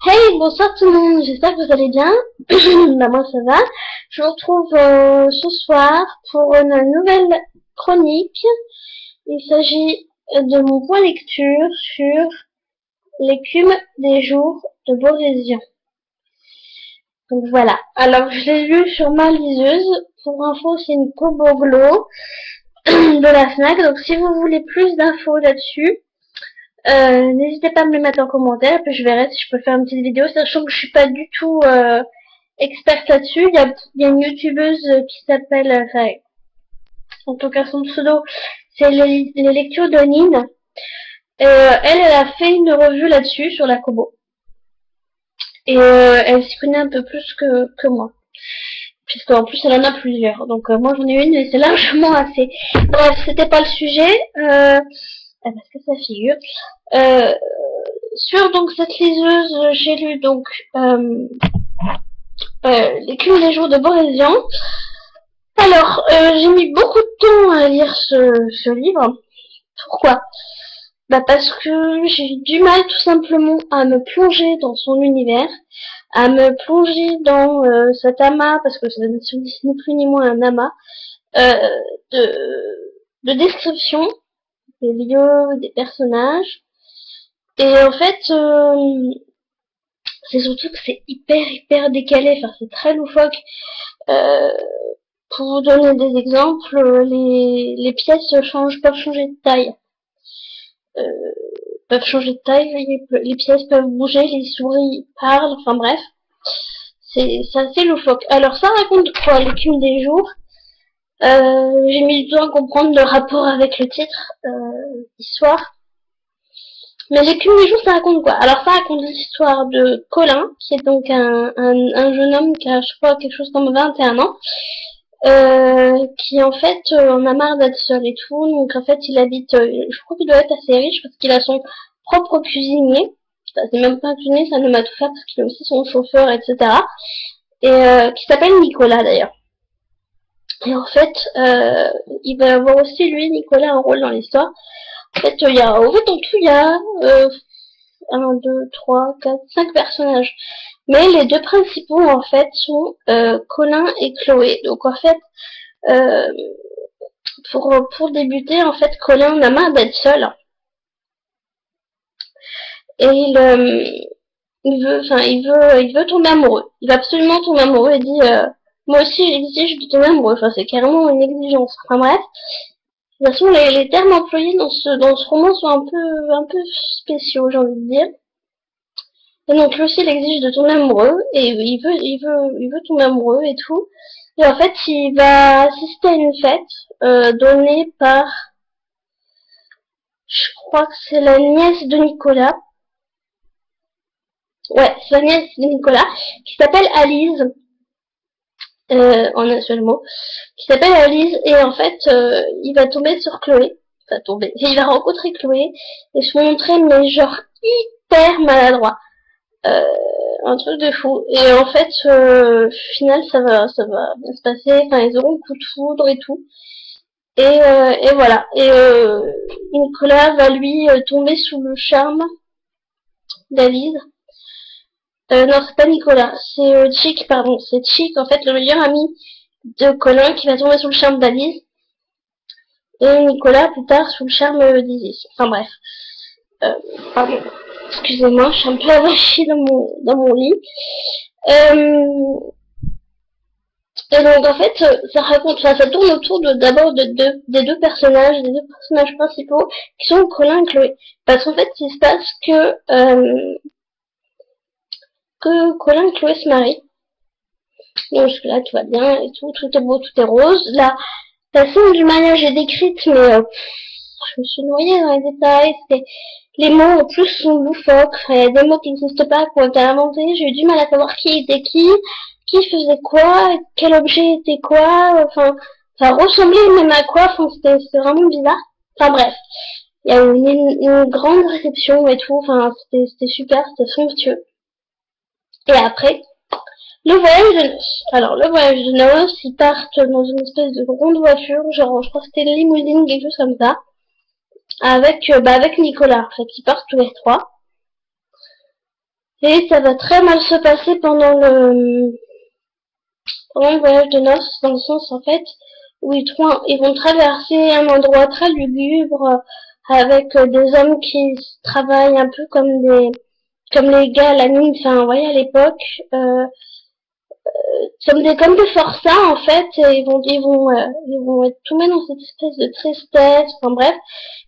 Hey, bonsoir tout le monde, j'espère que vous allez bien. Bah moi ça va. Je vous retrouve ce soir pour une nouvelle chronique. Il s'agit de mon point lecture sur l'écume des jours de Borésian. Donc voilà. Alors je l'ai lu sur ma liseuse. Pour info, c'est une Kobo Glow de la Fnac. Donc si vous voulez plus d'infos là-dessus, n'hésitez pas à me les mettre en commentaire, puis je verrai si je peux faire une petite vidéo, sachant que je suis pas du tout experte là-dessus. Il y a une youtubeuse qui s'appelle, enfin, en tout cas son pseudo, c'est les lectures de Nine. Elle a fait une revue là-dessus, sur la Kobo. Et elle s'y connaît un peu plus que moi. Puisqu'en plus elle en a plusieurs. Donc moi j'en ai une et c'est largement assez. Bref, c'était pas le sujet. Parce que ça figure. Sur donc cette liseuse, j'ai lu donc l'écume des jours de Borésian. Alors, j'ai mis beaucoup de temps à lire ce livre. Pourquoi? Bah parce que j'ai eu du mal tout simplement à me plonger dans son univers, à me plonger dans cet amas, parce que ce n'est ni plus ni moins un amas, de description des lieux, des personnages. Et en fait, c'est surtout que c'est hyper décalé, enfin c'est très loufoque. Pour vous donner des exemples, les pièces peuvent changer de taille. Les pièces peuvent bouger, les souris parlent, enfin bref. C'est assez loufoque. Alors ça raconte quoi, l'écume des jours? J'ai mis du temps à comprendre le rapport avec le titre, l'histoire. Mais l'écume des jours, ça raconte quoi? Alors ça raconte l'histoire de Colin, qui est donc un jeune homme qui a, je crois, quelque chose comme 21 ans, qui en fait en a marre d'être seul et tout. Donc en fait il habite, je crois qu'il doit être assez riche parce qu'il a son propre cuisinier. Enfin, c'est même pas un cuisinier, c'est un homme à tout faire parce qu'il a aussi son chauffeur, etc. Et qui s'appelle Nicolas d'ailleurs. Et en fait, il va avoir aussi lui, Nicolas, un rôle dans l'histoire. En fait, en tout, il y a 1, 2, 3, 4, 5 personnages. Mais les deux principaux, en fait, sont Colin et Chloé. Donc, en fait, pour débuter, en fait, Colin en a marre d'être seul. Et il veut tomber amoureux. Il va absolument tomber amoureux et dit, moi aussi, j'exige de tomber amoureux. Enfin, c'est carrément une exigence. Enfin, bref. De toute façon, les termes employés dans ce roman sont un peu spéciaux, j'ai envie de dire. Et donc, lui aussi, il exige de tomber amoureux, et il veut tomber amoureux et tout. Et en fait, il va assister à une fête, donnée par, je crois que c'est la nièce de Nicolas. Ouais, c'est la nièce de Nicolas, qui s'appelle Alice. En un seul mot, qui s'appelle Alice, et en fait, il va tomber sur Chloé. Il va rencontrer Chloé, et se montrer, mais genre, hyper maladroit. Un truc de fou. Et en fait, au final, ça va bien se passer, enfin, ils auront le coup de foudre et tout. Et voilà. Et Nicolas va lui tomber sous le charme d'Alice. Non, c'est pas Nicolas, c'est Chick, pardon. C'est Chick, en fait, le meilleur ami de Colin qui va tomber sous le charme d'Alice. Et Nicolas, plus tard, sous le charme d'Isis. Enfin bref. Pardon. Excusez-moi, je suis un peu avachie dans mon lit. Et donc, en fait, ça raconte, ça tourne autour d'abord des deux personnages principaux, qui sont Colin et Chloé. Parce qu'en fait, il se passe que Colin et Chloé se marient. Donc là, tout va bien et tout est beau, tout est rose. Là, la scène du mariage est décrite, mais je me suis noyée dans les détails. Les mots en plus sont loufoques. Enfin, il y a des mots qui n'existent pas, qu'on a inventés. J'ai eu du mal à savoir qui était qui faisait quoi, quel objet était quoi. Enfin, ça ressemblait même à quoi. Enfin, c'était vraiment bizarre. Enfin bref, il y a une grande réception et tout. Enfin, c'était super, c'était somptueux. Et après, le voyage de noces. Alors, le voyage de noces, ils partent dans une espèce de grande voiture, genre, je crois que c'était une limousine, quelque chose comme ça, avec Nicolas, en fait, ils partent tous les trois. Et ça va très mal se passer pendant le voyage de noces, dans le sens en fait où ils vont traverser un endroit très lugubre avec des hommes qui travaillent un peu comme les gars à la mine, enfin, vous voyez, à l'époque, comme des forçats, en fait, et ils vont être tout mis dans cette espèce de tristesse, enfin bref.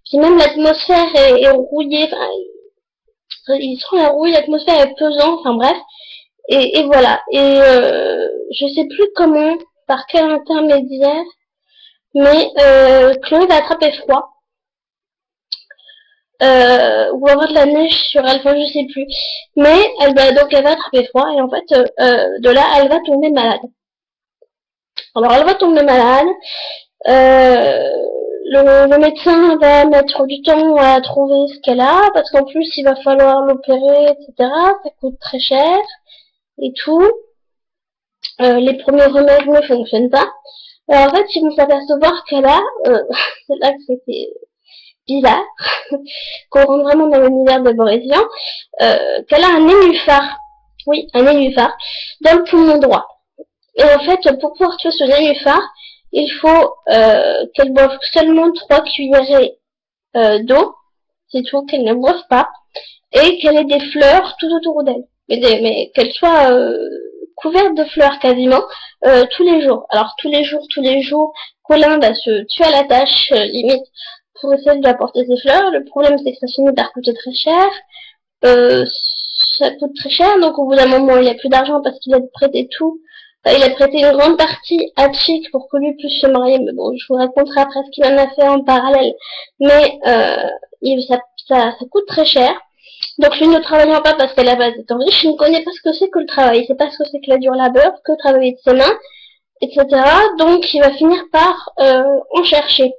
Puis même l'atmosphère est rouillée, enfin, ils sont la rouille, l'atmosphère est pesante, enfin bref. Et voilà. Et je sais plus comment, par quel intermédiaire, mais Chloé va attraper froid. Ou avoir de la neige sur elle, enfin je sais plus. Mais elle va attraper froid et en fait de là elle va tomber malade. Alors elle va tomber malade. Euh, le médecin va mettre du temps à trouver ce qu'elle a parce qu'en plus il va falloir l'opérer, etc. Ça coûte très cher et tout. Les premiers remèdes ne fonctionnent pas. Alors en fait ils vont s'apercevoir qu'elle a, c'est là que c'était bizarre, qu'on rentre vraiment dans l'univers de Borésian, qu'elle a un nénuphar. Oui, un nénuphar dans le poumon droit. Et en fait, pour pouvoir tuer ce nénuphar, il faut qu'elle boive seulement 3 cuillerées d'eau, c'est tout, qu'elle ne boive pas, et qu'elle ait des fleurs tout autour d'elle. Mais qu'elle soit couverte de fleurs quasiment tous les jours. Alors tous les jours, Colin va se tuer à la tâche, limite, pour essayer de lui apporter ses fleurs. Le problème, c'est que ça finit par coûter très cher. Ça coûte très cher, donc au bout d'un moment, il n'y a plus d'argent parce qu'il a prêté tout. Il a prêté une grande partie à Chick pour que lui puisse se marier, mais bon, je vous raconterai après ce qu'il en a fait en parallèle. Mais ça coûte très cher. Donc lui ne travaillant pas parce qu'à la base étant riche, il ne connaît pas ce que c'est que le travail, il sait pas ce que c'est que la dure labeur, que travailler de ses mains, etc. Donc il va finir par en chercher.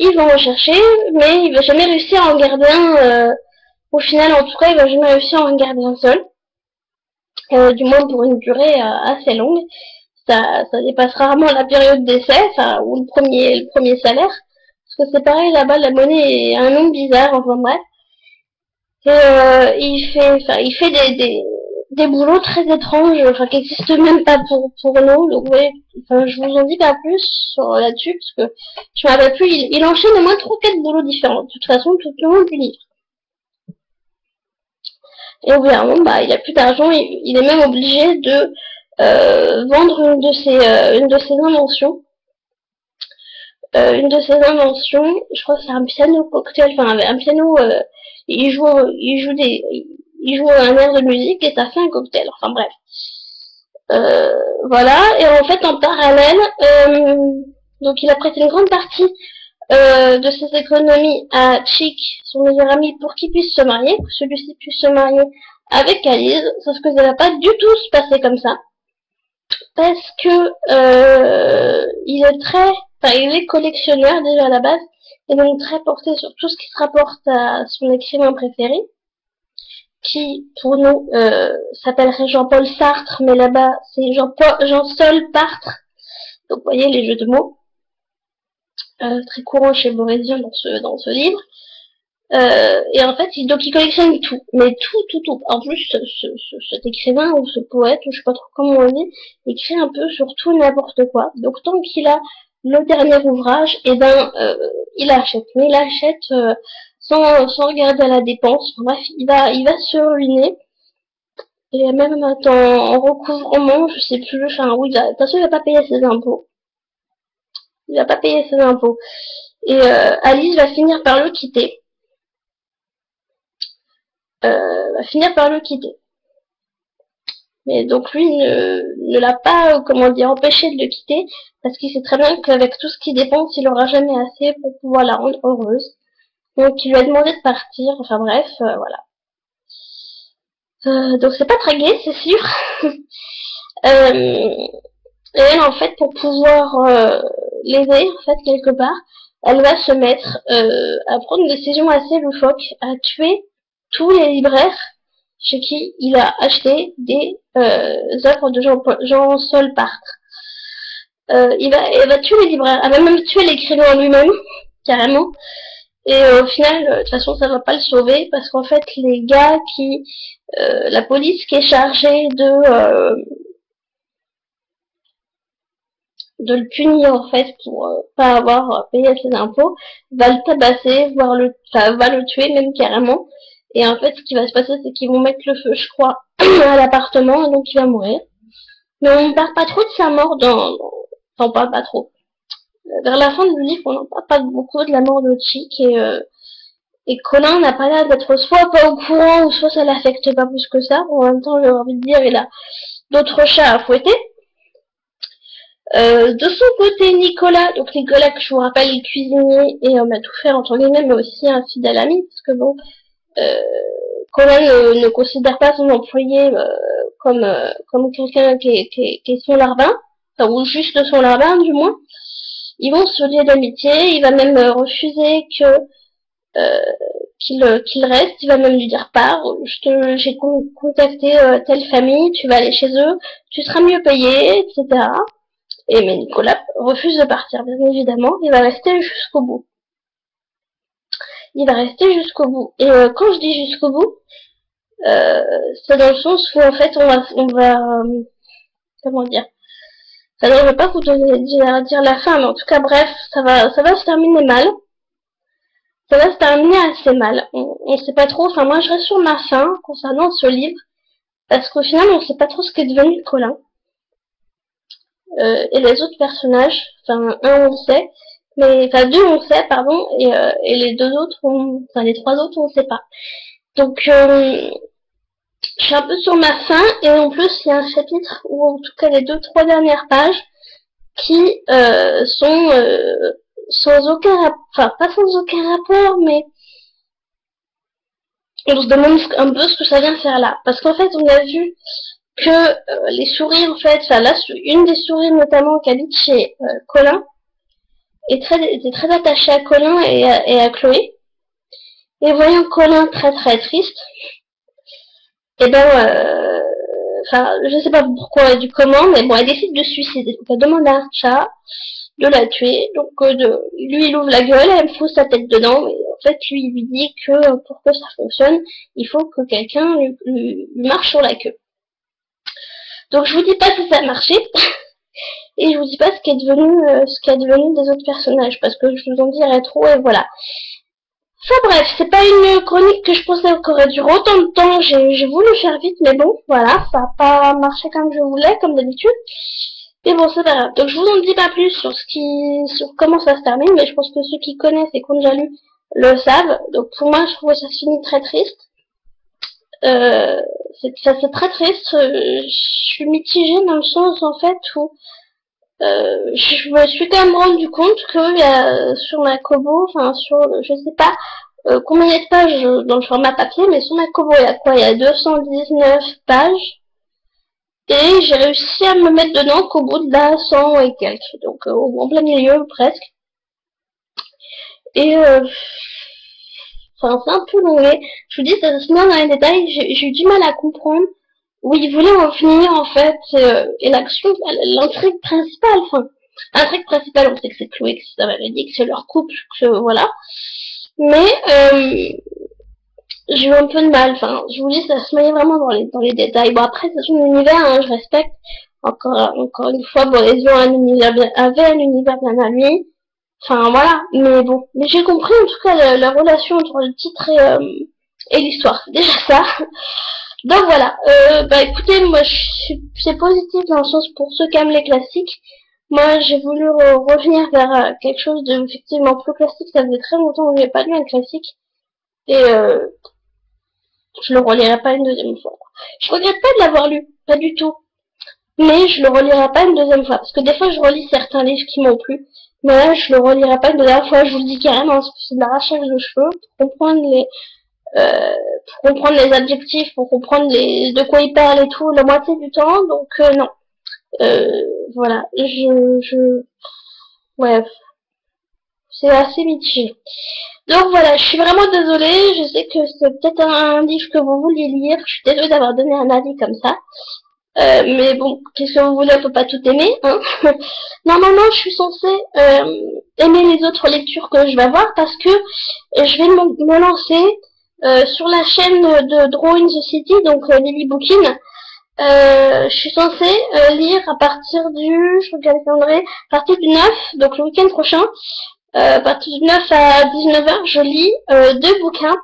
Il va en chercher, mais il va jamais réussir à en garder un. Au final, en tout cas, il va jamais réussir à en garder un seul. Du moins pour une durée assez longue. Ça dépasse rarement la période d'essai, enfin, ou le premier salaire. Parce que c'est pareil, là-bas, la monnaie est un nom bizarre, enfin bref. Et il fait des boulots très étranges, enfin, qui n'existent même pas pour nous. Donc, ouais, enfin, je vous en dis pas plus là-dessus, parce que je me rappelle plus, il enchaîne au moins 3-4 boulots différents. De toute façon, tout le monde du livre. Et au bout d'un moment, bah, il a plus d'argent, il est même obligé de vendre une de ses inventions. Une de ses inventions, je crois que c'est un piano cocktail, enfin un piano, il joue un air de musique et ça fait un cocktail, enfin bref. Voilà, et en fait en parallèle, donc il a prêté une grande partie de ses économies à Chick, son meilleur ami, pour qu'il puisse se marier, que celui-ci puisse se marier avec Alice, sauf que ça va pas du tout se passer comme ça. Parce que il est collectionneur déjà à la base, et donc très porté sur tout ce qui se rapporte à son écrivain préféré, qui pour nous s'appellerait Jean-Paul Sartre, mais là-bas c'est Jean-Sol Sartre. Donc vous voyez les jeux de mots. Très courant chez Borésian dans ce livre. Et en fait, il collectionne tout, mais tout. En plus, cet écrivain ou ce poète, ou je sais pas trop comment on dit, il écrit un peu sur tout n'importe quoi. Donc tant qu'il a le dernier ouvrage, et il achète. Mais il achète sans regarder à la dépense. Bref, il va se ruiner. Et même en recouvrement, je sais plus, enfin oui, de toute façon, il va pas payer ses impôts. Il va pas payer ses impôts. Et Alice va finir par le quitter. Mais donc lui ne l'a pas, empêché de le quitter, parce qu'il sait très bien qu'avec tout ce qu'il dépense, il aura jamais assez pour pouvoir la rendre heureuse. Donc il lui a demandé de partir, enfin bref, voilà. Donc c'est pas très gai, c'est sûr. Et elle, en fait, pour pouvoir l'aider, en fait, quelque part, elle va se mettre à prendre une décision assez loufoque, à tuer tous les libraires chez qui il a acheté des œuvres de Jean-Sol Sartre. Elle va tuer les libraires, elle va même tuer l'écrivain lui-même, carrément. Et au final, de toute façon, ça va pas le sauver parce qu'en fait, les gars la police qui est chargée de le punir en fait pour pas avoir payé ses impôts, va le tabasser, va le tuer même carrément. Et en fait, ce qui va se passer, c'est qu'ils vont mettre le feu, je crois, à l'appartement, et donc il va mourir. Mais on ne parle pas trop de sa mort enfin, on parle pas trop. Vers la fin du livre, on n'en parle pas beaucoup de la mort de Chick et Colin n'a pas l'air d'être soit pas au courant ou soit ça l'affecte pas plus que ça. En même temps, j'ai envie de dire, il a d'autres chats à fouetter. De son côté, Nicolas, donc Nicolas que je vous rappelle est cuisinier et m'a tout fait entre guillemets, mais aussi un fidèle ami, parce que bon, Colin ne considère pas son employé comme quelqu'un qui est son larbin, enfin, ou juste son larbin du moins. Ils vont se lier d'amitié, il va même refuser qu'il reste, il va même lui dire pars, j'ai contacté telle famille, tu vas aller chez eux, tu seras mieux payé, etc. Mais Nicolas refuse de partir, bien évidemment, il va rester jusqu'au bout. Il va rester jusqu'au bout. Et quand je dis jusqu'au bout, c'est dans le sens où en fait on va comment dire. Alors je vais pas vous dire la fin, mais en tout cas bref, ça va se terminer mal. Ça va se terminer assez mal. On sait pas trop, enfin moi je reste sur ma fin concernant ce livre, parce qu'au final on sait pas trop ce qu'est devenu Colin. Et les autres personnages, enfin un on sait, mais enfin deux on sait pardon, et les deux autres les trois autres on sait pas. Donc je suis un peu sur ma fin, et en plus il y a un chapitre, ou en tout cas les 2-3 dernières pages, qui sont sans aucun rapport, enfin pas sans aucun rapport, mais on se demande un peu ce que ça vient faire là. Parce qu'en fait on a vu que les souris en fait, enfin là une des souris notamment qui habite chez Colin était très attachée à Colin et à Chloé. Et voyant Colin très très triste, et ben enfin je sais pas pourquoi du comment, mais bon elle décide de se suicider. Donc elle demande à un chat de la tuer, donc lui il ouvre la gueule, elle me fout sa tête dedans, mais en fait lui dit que pour que ça fonctionne, il faut que quelqu'un lui marche sur la queue. Donc je vous dis pas si ça a marché, et je vous dis pas ce qui est devenu des autres personnages, parce que je vous en dirai trop, et voilà. Enfin bref, c'est pas une chronique que je pensais qu'on aurait duré autant de temps, j'ai voulu faire vite, mais bon, voilà, ça a pas marché comme je voulais, comme d'habitude. Mais bon, c'est pas grave. Donc je vous en dis pas plus sur comment ça se termine, mais je pense que ceux qui connaissent et qui ont déjà lu le savent. Donc pour moi, je trouve que ça se finit très triste. C'est très triste. Je suis mitigée dans le sens en fait où je me suis quand même rendu compte que sur ma Kobo, enfin sur je sais pas combien il y a de pages dans le format papier, mais sur ma Kobo il y a quoi? Il y a 219 pages. Et j'ai réussi à me mettre dedans qu'au bout de la 100 et quelques. Donc en plein milieu presque. Et enfin c'est un peu long. Je vous dis, ça se met dans les détails. J'ai eu du mal à comprendre où ils voulaient en venir en fait. Et l'action, l'intrigue principale. Enfin, l'intrigue principale, on sait que c'est Chloé, que ça m'avait dit que c'est leur couple, que voilà. Mais j'ai eu un peu de mal, enfin, je vous dis, ça se mêlait vraiment dans les détails. Bon, après, c'est son univers, hein, je respecte. Encore une fois, bon, les gens avaient un univers bien à lui. Enfin, voilà. Mais bon. Mais j'ai compris, en tout cas, la relation entre le titre et l'histoire. C'est déjà ça. Donc voilà. Bah, écoutez, moi, c'est positif dans le sens pour ceux qui aiment les classiques. Moi, j'ai voulu revenir vers quelque chose de, effectivement, plus classique. Ça faisait très longtemps que j'ai pas lu un classique. Et je le relirai pas une deuxième fois. Je regrette pas de l'avoir lu, pas du tout. Mais je le relirai pas une deuxième fois. Parce que des fois, je relis certains livres qui m'ont plu. Mais là, je le relirai pas une deuxième fois, je vous le dis carrément, parce que c'est de l'arrachage de cheveux, pour comprendre les adjectifs, pour comprendre de quoi ils parlent et tout, la moitié du temps, donc non. Voilà, ouais, c'est assez mitigé. Donc voilà, je suis vraiment désolée, je sais que c'est peut-être un livre que vous vouliez lire, je suis désolée d'avoir donné un avis comme ça. Mais bon, qu'est-ce que vous voulez, on peut pas tout aimer, hein. Normalement, je suis censée aimer les autres lectures que je vais avoir parce que je vais me lancer sur la chaîne de Drawing the City, donc Lily Bookin. Je suis censée lire à partir du, je regarde le calendrier, à partir du 9, donc le week-end prochain, à partir du 9 à 19h, je lis 2 bouquins.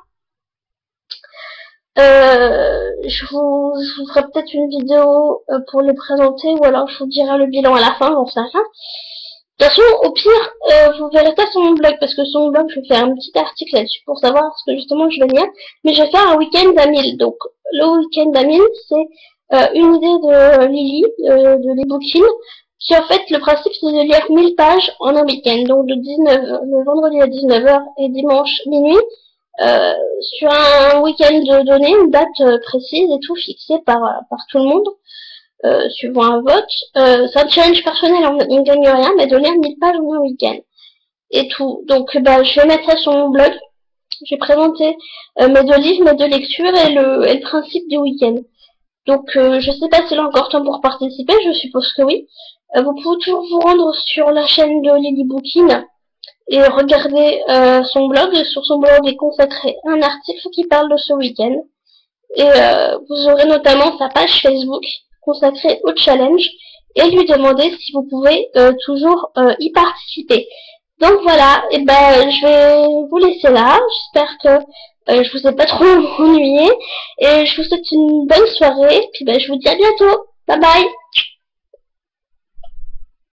Je vous ferai peut-être une vidéo pour les présenter, ou alors je vous dirai le bilan à la fin, j'en sais rien. De toute façon, au pire, vous verrez ça sur mon blog, parce que sur mon blog, je vais faire un petit article là-dessus pour savoir ce que justement je vais lire. Mais je vais faire un week-end d'Amil. Donc, le week-end d'Amil, c'est une idée de Lily, de Lily Bookin, qui en fait, le principe, c'est de lire 1000 pages en un week-end. Donc, le vendredi à 19h et dimanche minuit, sur un week-end donné, une date précise et tout, fixée par tout le monde. Suivant un vote. C'est un challenge personnel, on ne gagne rien, mais de lire 1000 pages en un week-end. Et tout. Donc, je vais mettre ça sur mon blog. Je vais présenter mes 2 livres, mes 2 lectures et le principe du week-end. Donc, je sais pas s'il y a encore temps pour participer, je suppose que oui. Vous pouvez toujours vous rendre sur la chaîne de Lily Bookin et regarder son blog. Sur son blog est consacré un article qui parle de ce week-end. Et vous aurez notamment sa page Facebook consacrée au challenge et lui demander si vous pouvez toujours y participer. Donc voilà, et je vais vous laisser là. J'espère que je vous ai pas trop ennuyé et je vous souhaite une bonne soirée. Puis je vous dis à bientôt. Bye bye.